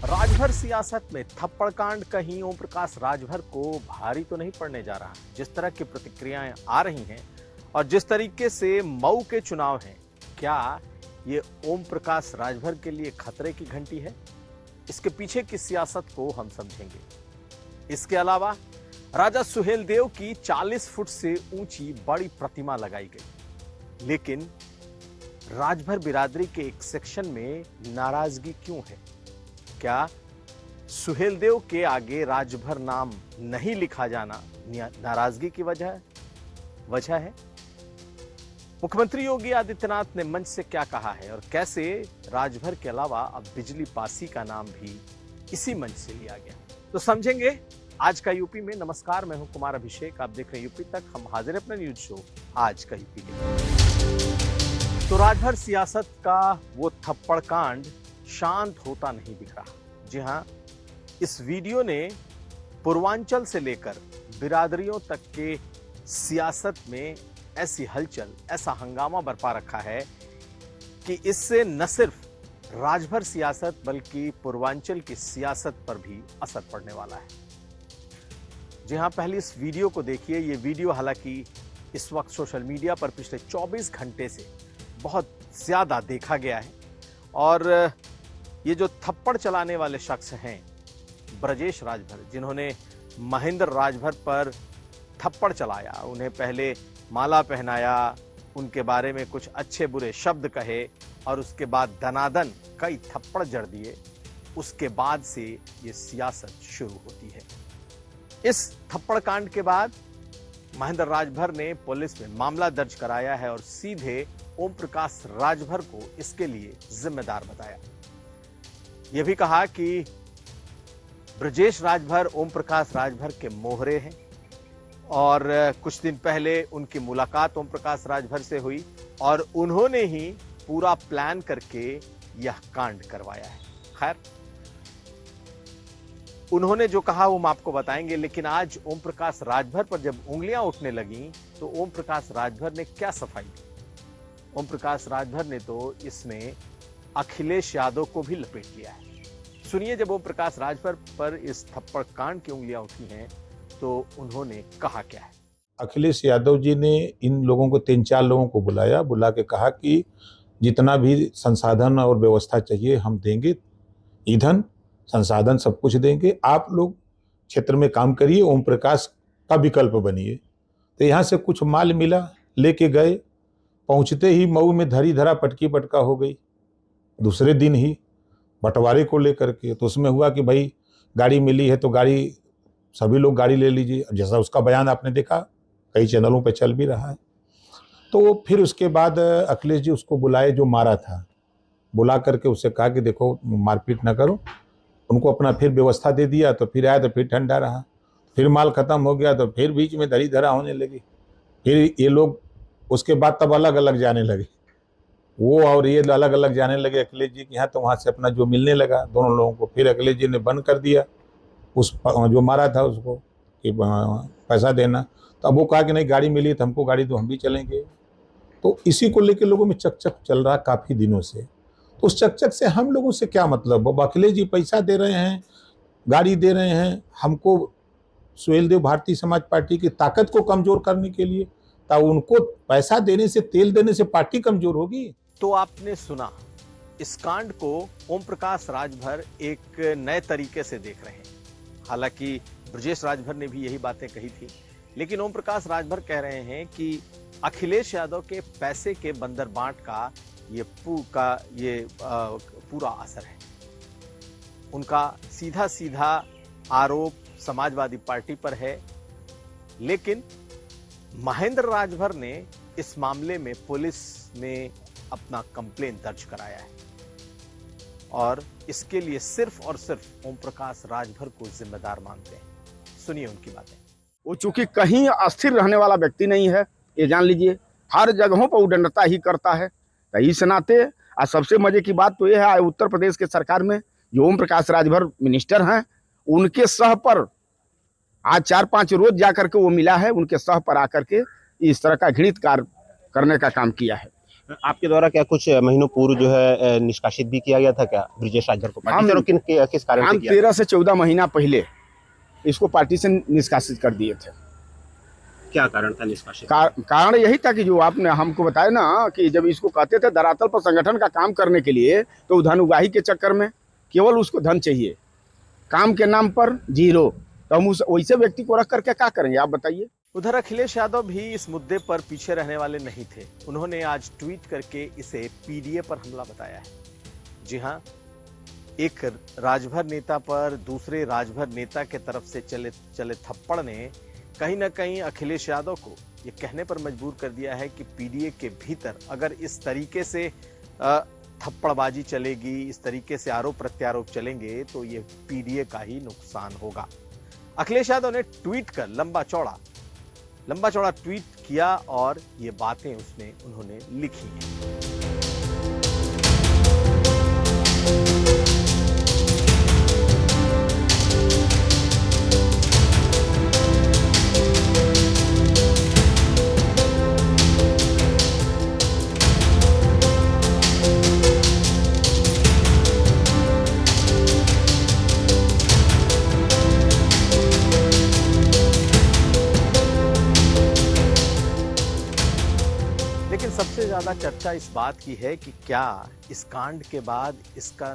राजभर सियासत में थप्पड़ कांड कहीं ओम प्रकाश राजभर को भारी तो नहीं पड़ने जा रहा। जिस तरह की प्रतिक्रियाएं आ रही हैं और जिस तरीके से मऊ के चुनाव हैं, क्या ये ओम प्रकाश राजभर के लिए खतरे की घंटी है? इसके पीछे की सियासत को हम समझेंगे। इसके अलावा राजा सुहेलदेव की 40 फुट से ऊंची बड़ी प्रतिमा लगाई गई, लेकिन राजभर बिरादरी के एक सेक्शन में नाराजगी क्यों है? क्या सुहेलदेव के आगे राजभर नाम नहीं लिखा जाना नाराजगी की वजह है? मुख्यमंत्री योगी आदित्यनाथ ने मंच से क्या कहा है और कैसे राजभर के अलावा अब बिजली पासी का नाम भी इसी मंच से लिया गया, तो समझेंगे आज का यूपी में। नमस्कार, मैं हूं कुमार अभिषेक, आप देख रहे हैं यूपी तक। हम हाजिर हैं अपना न्यूज शो आज का यूपी में। तो राजभर सियासत का वो थप्पड़ कांड शांत होता नहीं दिख रहा। जी हां, इस वीडियो ने पूर्वांचल से लेकर बिरादरियों तक के सियासत में ऐसी हलचल, ऐसा हंगामा बरपा रखा है कि इससे न सिर्फ राजभर सियासत बल्कि पूर्वांचल की सियासत पर भी असर पड़ने वाला है। जी हां, पहले इस वीडियो को देखिए। ये वीडियो हालांकि इस वक्त सोशल मीडिया पर पिछले 24 घंटे से बहुत ज्यादा देखा गया है और ये जो थप्पड़ चलाने वाले शख्स हैं ब्रजेश राजभर, जिन्होंने महेंद्र राजभर पर थप्पड़ चलाया, उन्हें पहले माला पहनाया, उनके बारे में कुछ अच्छे बुरे शब्द कहे और उसके बाद दनादन कई थप्पड़ जड़ दिए, उसके बाद से ये सियासत शुरू होती है। इस थप्पड़ कांड के बाद महेंद्र राजभर ने पुलिस में मामला दर्ज कराया है और सीधे ओम प्रकाश राजभर को इसके लिए जिम्मेदार बताया। यह भी कहा कि ब्रजेश राजभर ओम प्रकाश राजभर के मोहरे हैं और कुछ दिन पहले उनकी मुलाकात ओम प्रकाश राजभर से हुई और उन्होंने ही पूरा प्लान करके यह कांड करवाया है। खैर, उन्होंने जो कहा वो हम आपको बताएंगे, लेकिन आज ओम प्रकाश राजभर पर जब उंगलियां उठने लगी तो ओम प्रकाश राजभर ने क्या सफाई दी? ओम प्रकाश राजभर ने तो इसमें अखिलेश यादव को भी लपेट लिया है। सुनिए, जब ओम प्रकाश राजभर पर इस थप्पड़ कांड की उंगलियां उठी हैं तो उन्होंने कहा क्या है। अखिलेश यादव जी ने इन लोगों को 3-4 लोगों को बुला के कहा कि जितना भी संसाधन और व्यवस्था चाहिए हम देंगे, ईंधन संसाधन सब कुछ देंगे, आप लोग क्षेत्र में काम करिए, ओम प्रकाश का विकल्प बनिए। तो यहाँ से कुछ माल मिला, लेके गए, पहुँचते ही मऊ में धरी धरा पटकी पटका हो गई। दूसरे दिन ही बंटवारे को लेकर के तो उसमें हुआ कि भाई गाड़ी मिली है तो गाड़ी, सभी लोग गाड़ी ले लीजिए, जैसा उसका बयान आपने देखा कई चैनलों पे चल भी रहा है। तो फिर उसके बाद अखिलेश जी उसको बुलाए जो मारा था, बुला करके उससे कहा कि देखो मारपीट ना करो, उनको अपना फिर व्यवस्था दे दिया। तो फिर आया तो फिर ठंडा रहा, फिर माल खत्म हो गया तो फिर बीच में धरी धरा होने लगी। फिर ये लोग उसके बाद तब अलग अलग जाने लगे, वो और ये अलग अलग जाने लगे अखिलेश जी के यहाँ। तो वहाँ से अपना जो मिलने लगा दोनों लोगों को, फिर अखिलेश जी ने बंद कर दिया उस जो मारा था उसको कि पैसा देना। तो अब वो कहा कि नहीं गाड़ी मिली तो हमको गाड़ी दो, हम भी चलेंगे। तो इसी को लेकर लोगों में चकचक चल रहा काफ़ी दिनों से। तो उस चकचक से हम लोगों से क्या मतलब? अब अखिलेश जी पैसा दे रहे हैं, गाड़ी दे रहे हैं हमको सुहेलदेव भारतीय समाज पार्टी की ताकत को कमज़ोर करने के लिए, तो उनको पैसा देने से, तेल देने से पार्टी कमज़ोर होगी? तो आपने सुना, इस कांड को ओम प्रकाश राजभर एक नए तरीके से देख रहे हैं। हालांकि ब्रजेश राजभर ने भी यही बातें कही थी, लेकिन ओम प्रकाश राजभर कह रहे हैं कि अखिलेश यादव के पैसे के बंदर बांट का ये पूरा असर है। उनका सीधा सीधा आरोप समाजवादी पार्टी पर है, लेकिन महेंद्र राजभर ने इस मामले में पुलिस में अपना कंप्लेन दर्ज कराया है और इसके लिए सिर्फ और सिर्फ ओम प्रकाश राजभर को जिम्मेदार मानते हैं। सुनिए उनकी बातें। वो चूंकि कहीं अस्थिर रहने वाला व्यक्ति नहीं है, ये जान लीजिए, हर जगहों पर उद्दंडता ही करता है। तो इस नाते आज सबसे मजे की बात तो यह है, उत्तर प्रदेश के सरकार में जो ओम प्रकाश राजभर मिनिस्टर हैं, उनके सह पर आज 4-5 रोज जाकर के वो मिला है, उनके सह पर आकर के इस तरह का घृणित कार्य करने का काम किया है। आपके द्वारा क्या कुछ महीनों पूर्व जो है निष्कासित भी किया गया था क्या ब्रिजेश राजभर को पार्टी हम- से, और किस कारण से हम किया? 13 से 14 महीना पहले इसको पार्टी से निष्कासित कर दिए थे। क्या कारण था निष्कासित? कारण यही था कि जो आपने हमको बताया ना कि जब इसको कहते थे धरातल पर संगठन का काम करने के लिए, तो धन उगाही के चक्कर में केवल उसको धन चाहिए, काम के नाम पर जीरो। तो हम उस वैसे व्यक्ति को रख करके क्या करेंगे, आप बताइए। उधर अखिलेश यादव भी इस मुद्दे पर पीछे रहने वाले नहीं थे। उन्होंने आज ट्वीट करके इसे पीडीए पर हमला बताया है। जी हां, एक राजभर नेता पर दूसरे राजभर नेता के तरफ से चले थप्पड़ ने कहीं ना कहीं अखिलेश यादव को ये कहने पर मजबूर कर दिया है कि पीडीए के भीतर अगर इस तरीके से थप्पड़बाजी चलेगी, इस तरीके से आरोप प्रत्यारोप चलेंगे, तो ये पीडीए का ही नुकसान होगा। अखिलेश यादव ने ट्वीट कर लंबा चौड़ा ट्वीट किया और ये बातें उन्होंने लिखी हैं। लेकिन सबसे ज्यादा चर्चा इस बात की है कि क्या इस कांड के बाद इसका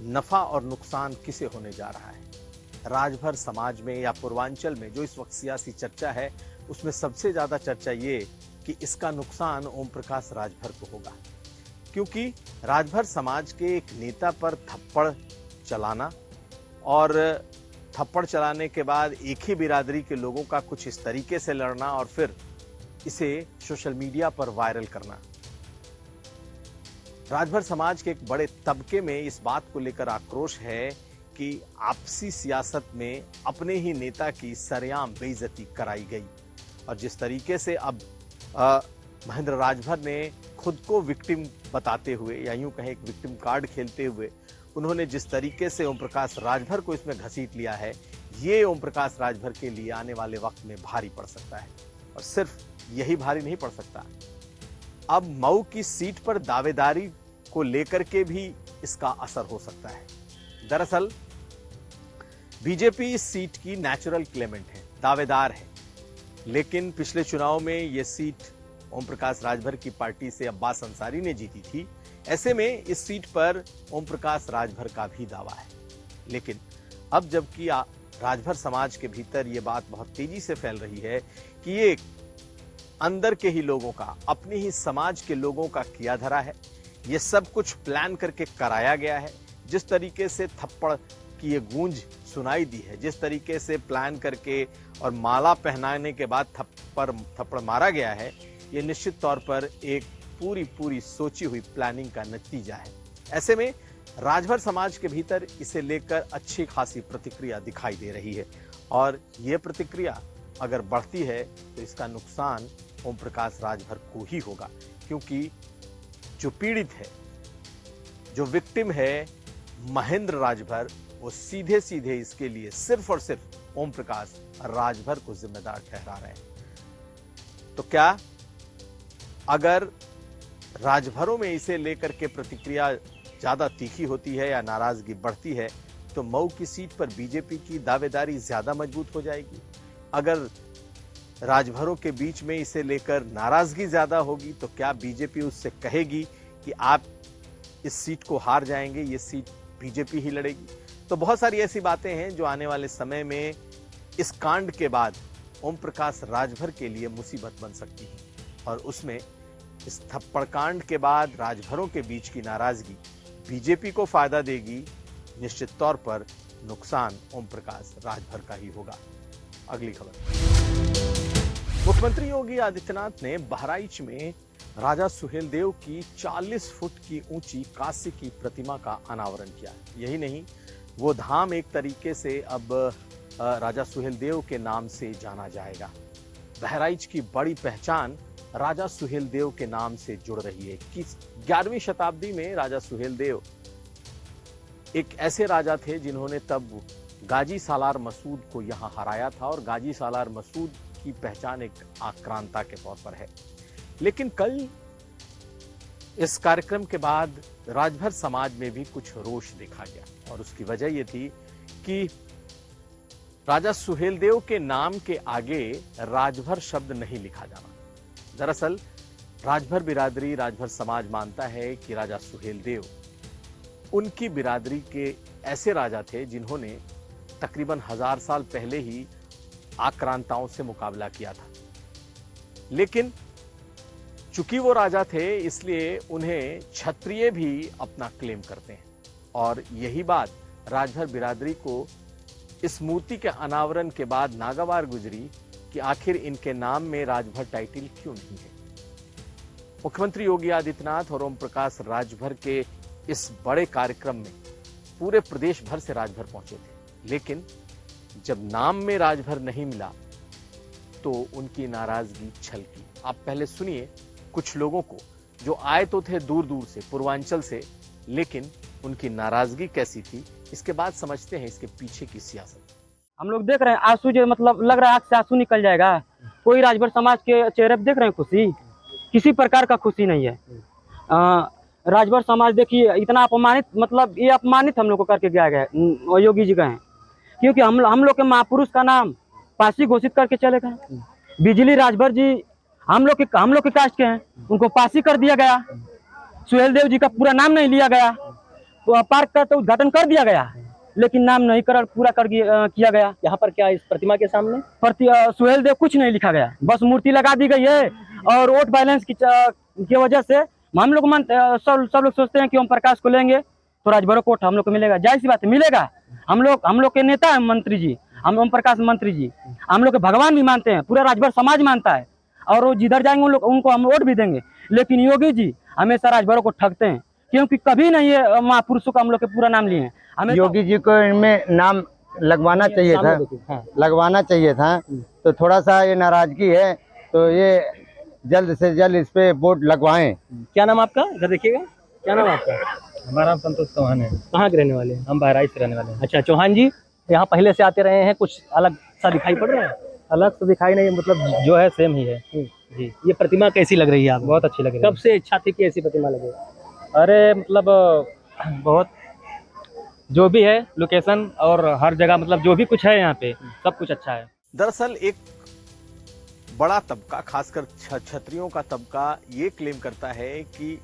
नफा और नुकसान किसे होने जा रहा है। राजभर समाज में या पूर्वांचल में जो इस वक्त सियासी चर्चा है, उसमें सबसे ज्यादा चर्चा ये कि इसका नुकसान ओम प्रकाश राजभर को होगा, क्योंकि राजभर समाज के एक नेता पर थप्पड़ चलाना और थप्पड़ चलाने के बाद एक ही बिरादरी के लोगों का कुछ इस तरीके से लड़ना और फिर इसे सोशल मीडिया पर वायरल करना, राजभर समाज के एक बड़े तबके में इस बात को लेकर आक्रोश है कि आपसी सियासत में अपने ही नेता की सरेआम बेइज्जती कराई गई। और जिस तरीके से अब महेंद्र राजभर ने खुद को विक्टिम बताते हुए, या यूं कहें एक विक्टिम कार्ड खेलते हुए, उन्होंने जिस तरीके से ओम प्रकाश राजभर को इसमें घसीट लिया है, ये ओम प्रकाश राजभर के लिए आने वाले वक्त में भारी पड़ सकता है। और सिर्फ यही भारी नहीं पड़ सकता, अब मऊ की सीट पर दावेदारी को लेकर के भी इसका असर हो सकता है। दरअसल बीजेपी इस सीट की नेचुरल क्लेमेंट है, दावेदार है, लेकिन पिछले चुनाव में यह सीट ओम प्रकाश राजभर की पार्टी से अब्बास अंसारी ने जीती थी। ऐसे में इस सीट पर ओम प्रकाश राजभर का भी दावा है। लेकिन अब जबकि राजभर समाज के भीतर यह बात बहुत तेजी से फैल रही है कि ये अंदर के ही लोगों का, अपने ही समाज के लोगों का किया धरा है, ये सब कुछ प्लान करके कराया गया है। जिस तरीके से थप्पड़ की ये गूंज सुनाई दी है, जिस तरीके से प्लान करके और माला पहनाने के बाद थप्पड़ मारा गया है, ये निश्चित तौर पर एक पूरी सोची हुई प्लानिंग का नतीजा है। ऐसे में राजभर समाज के भीतर इसे लेकर अच्छी खासी प्रतिक्रिया दिखाई दे रही है, और ये प्रतिक्रिया अगर बढ़ती है तो इसका नुकसान ओम प्रकाश राजभर को ही होगा, क्योंकि जो पीड़ित है, जो विक्टिम है महेंद्र राजभर, वो सीधे इसके लिए सिर्फ और सिर्फ ओम प्रकाश राजभर को जिम्मेदार ठहरा रहे हैं। तो क्या अगर राजभरों में इसे लेकर के प्रतिक्रिया ज्यादा तीखी होती है या नाराजगी बढ़ती है, तो मऊ की सीट पर बीजेपी की दावेदारी ज्यादा मजबूत हो जाएगी। अगर राजभरों के बीच में इसे लेकर नाराजगी ज्यादा होगी, तो क्या बीजेपी उससे कहेगी कि आप इस सीट को हार जाएंगे, ये सीट बीजेपी ही लड़ेगी। तो बहुत सारी ऐसी बातें हैं जो आने वाले समय में इस कांड के बाद ओम प्रकाश राजभर के लिए मुसीबत बन सकती है, और उसमें इस थप्पड़ कांड के बाद राजभरों के बीच की नाराजगी बीजेपी को फायदा देगी। निश्चित तौर पर नुकसान ओम प्रकाश राजभर का ही होगा। अगली खबर, मुख्यमंत्री योगी आदित्यनाथ ने बहराइच में राजा सुहेलदेव की 40 फुट की ऊंची कांस्य की प्रतिमा का अनावरण किया। यही नहीं, वो धाम एक तरीके से अब राजा सुहेलदेव के नाम से जाना जाएगा। बहराइच की बड़ी पहचान राजा सुहेलदेव के नाम से जुड़ रही है कि 11वीं शताब्दी में राजा सुहेलदेव एक ऐसे राजा थे जिन्होंने तब गाजी सालार मसूद को यहां हराया था, और गाजी सालार मसूद की पहचान एक आक्रांता के तौर पर है। लेकिन कल इस कार्यक्रम के बाद राजभर समाज में भी कुछ रोष देखा गया और उसकी वजह यह थी कि राजा सुहेलदेव के नाम के आगे राजभर शब्द नहीं लिखा जाना। दरअसल राजभर बिरादरी, राजभर समाज मानता है कि राजा सुहेलदेव उनकी बिरादरी के ऐसे राजा थे जिन्होंने तकरीबन 1000 साल पहले ही आक्रांताओं से मुकाबला किया था। लेकिन चूंकि वो राजा थे इसलिए उन्हें क्षत्रिय भी अपना क्लेम करते हैं और यही बात राजभर बिरादरी को इस मूर्ति के अनावरण के बाद नागवार गुजरी कि आखिर इनके नाम में राजभर टाइटल क्यों नहीं है। मुख्यमंत्री योगी आदित्यनाथ और ओम प्रकाश राजभर के इस बड़े कार्यक्रम में पूरे प्रदेश भर से राजभर पहुंचे थे, लेकिन जब नाम में राजभर नहीं मिला तो उनकी नाराजगी छलकी। आप पहले सुनिए कुछ लोगों को जो आए तो थे दूर दूर से, पूर्वांचल से, लेकिन उनकी नाराजगी कैसी थी, इसके बाद समझते हैं इसके पीछे की सियासत। हम लोग देख रहे हैं आंसू, जो मतलब लग रहा है आंख से आंसू निकल जाएगा। कोई राजभर समाज के चेहरे पे देख रहे हैं खुशी? किसी प्रकार का खुशी नहीं है। राजभर समाज देखिए इतना अपमानित, मतलब ये अपमानित हम लोग को करके गया गया योगी जी गए, क्योंकि हम लोग के महापुरुष का नाम पासी घोषित करके चले गए। बिजली राजभर जी हम लोग के कास्ट के हैं, उनको पासी कर दिया गया। सुहेलदेव जी का पूरा नाम नहीं लिया गया, पार्क का तो उद्घाटन कर दिया गया, लेकिन नाम नहीं पूरा किया गया। यहाँ पर क्या इस प्रतिमा के सामने सुहेलदेव कुछ नहीं लिखा गया, बस मूर्ति लगा दी गई है। और वोट बैलेंस की वजह से हम लोग सब लोग सोचते हैं कि ओम प्रकाश को लेंगे तो राजभर को वोट हम लोग को मिलेगा। जाहिर सी बात है, मिलेगा। हम लोग के नेता है मंत्री जी, हम ओम प्रकाश मंत्री जी हम लोग के भगवान भी मानते हैं, पूरा राजभर समाज मानता है, और वो जिधर जाएंगे उनको हम वोट भी देंगे। लेकिन योगी जी हमेशा राजभरों को ठगते हैं, क्योंकि कभी नहीं ये महापुरुषों का हम लोग के पूरा नाम लिए हैं। योगी जी को इनमें नाम लगवाना चाहिए था, लगवाना चाहिए था। तो थोड़ा सा ये नाराजगी है, तो ये जल्द से जल्द इस पे बोर्ड लगवाएं। क्या नाम आपका? इधर देखिएगा, क्या नाम आपका? हमारा नाम संतोष चौहान है। कहाँ के रहने वाले हैं? हम बहराइच से रहने वाले हैं। अच्छा, चौहान जी यहाँ पहले से आते रहे हैं, कुछ अलग सा दिखाई पड़ रहा है? अलग तो दिखाई नहीं, मतलब जो है सेम ही है जी। ये प्रतिमा कैसी लग रही है आपको? बहुत अच्छी लग रही है। कब से इच्छा थी कि ऐसी प्रतिमा लगे? अरे मतलब बहुत जो भी है लोकेशन और हर जगह, मतलब जो भी कुछ है यहाँ पे सब कुछ अच्छा है। दरअसल एक बड़ा तबका, खासकर क्षत्रियों का तबका, ये क्लेम करता है कि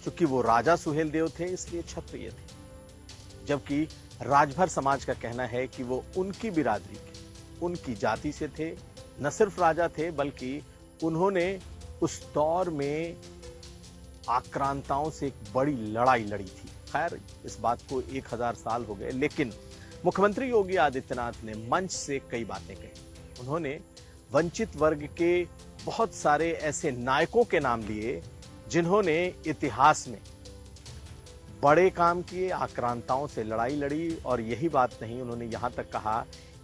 चूंकि वो राजा सुहेलदेव थे इसलिए क्षत्रिय थे, जबकि राजभर समाज का कहना है कि वो उनकी बिरादरी के, उनकी जाति से थे। न सिर्फ राजा थे बल्कि उन्होंने उस दौर में आक्रांताओं से एक बड़ी लड़ाई लड़ी थी। खैर, इस बात को 1000 साल हो गए, लेकिन मुख्यमंत्री योगी आदित्यनाथ ने मंच से कई बातें कही। उन्होंने वंचित वर्ग के बहुत सारे ऐसे नायकों के नाम लिए जिन्होंने इतिहास में बड़े काम किए, आक्रांताओं से लड़ाई लड़ी। और यही बात नहीं, उन्होंने यहां तक कहा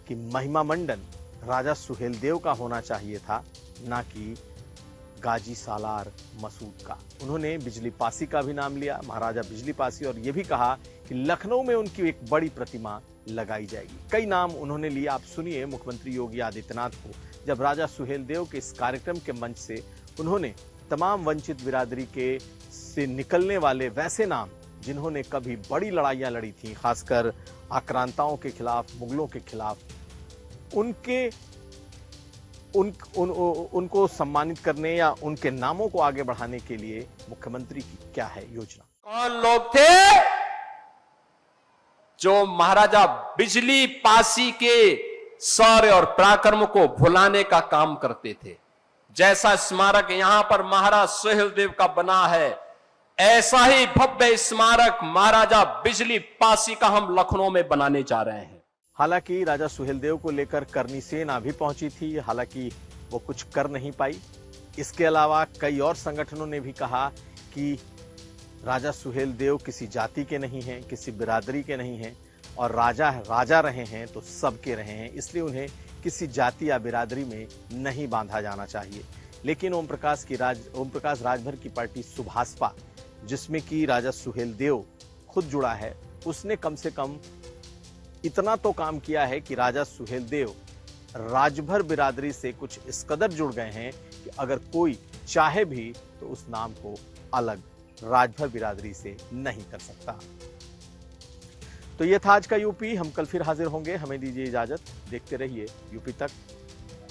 कि महिमा मंडन राजा सुहेलदेव का होना चाहिए था, ना कि गाजी सालार मसूद का। उन्होंने बिजली पासी का भी नाम लिया, महाराजा बिजली पासी, और यह भी कहा कि लखनऊ में उनकी एक बड़ी प्रतिमा लगाई जाएगी। कई नाम उन्होंने लिए। आप सुनिए मुख्यमंत्री योगी आदित्यनाथ को जब राजा सुहेलदेव के इस कार्यक्रम के मंच से उन्होंने तमाम वंचित बिरादरी के से निकलने वाले वैसे नाम जिन्होंने कभी बड़ी लड़ाइयां लड़ी थी, खासकर आक्रांताओं के खिलाफ, मुगलों के खिलाफ, उनको सम्मानित करने या उनके नामों को आगे बढ़ाने के लिए मुख्यमंत्री की क्या है योजना? कौन लोग थे जो महाराजा बिजली पासी के शौर्य और पराक्रम को भुलाने का काम करते थे? जैसा स्मारक यहां पर महाराज सुहेलदेव का बना है, ऐसा ही भव्य स्मारक महाराजा बिजली पासी का हम लखनऊ में बनाने जा रहे हैं। हालांकि राजा सुहेलदेव को लेकर करनी सेना भी पहुंची थी, हालांकि वो कुछ कर नहीं पाई। इसके अलावा कई और संगठनों ने भी कहा कि राजा सुहेलदेव किसी जाति के नहीं हैं, किसी बिरादरी के नहीं हैं, और राजा रहे हैं तो सबके रहे हैं, इसलिए उन्हें किसी जाति या बिरादरी में नहीं बांधा जाना चाहिए। लेकिन ओम प्रकाश राजभर की पार्टी सुभाषपा, जिसमें कि राजा सुहेलदेव खुद जुड़ा है, उसने कम से कम इतना तो काम किया है कि राजा सुहेलदेव राजभर बिरादरी से कुछ इस कदर जुड़ गए हैं कि अगर कोई चाहे भी तो उस नाम को अलग राजभर बिरादरी से नहीं कर सकता। तो ये था आज का यूपी। हम कल फिर हाजिर होंगे। हमें दीजिए इजाजत। देखते रहिए यूपी तक।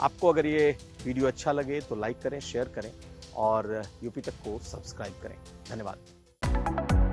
आपको अगर ये वीडियो अच्छा लगे तो लाइक करें, शेयर करें और यूपी तक को सब्सक्राइब करें। धन्यवाद।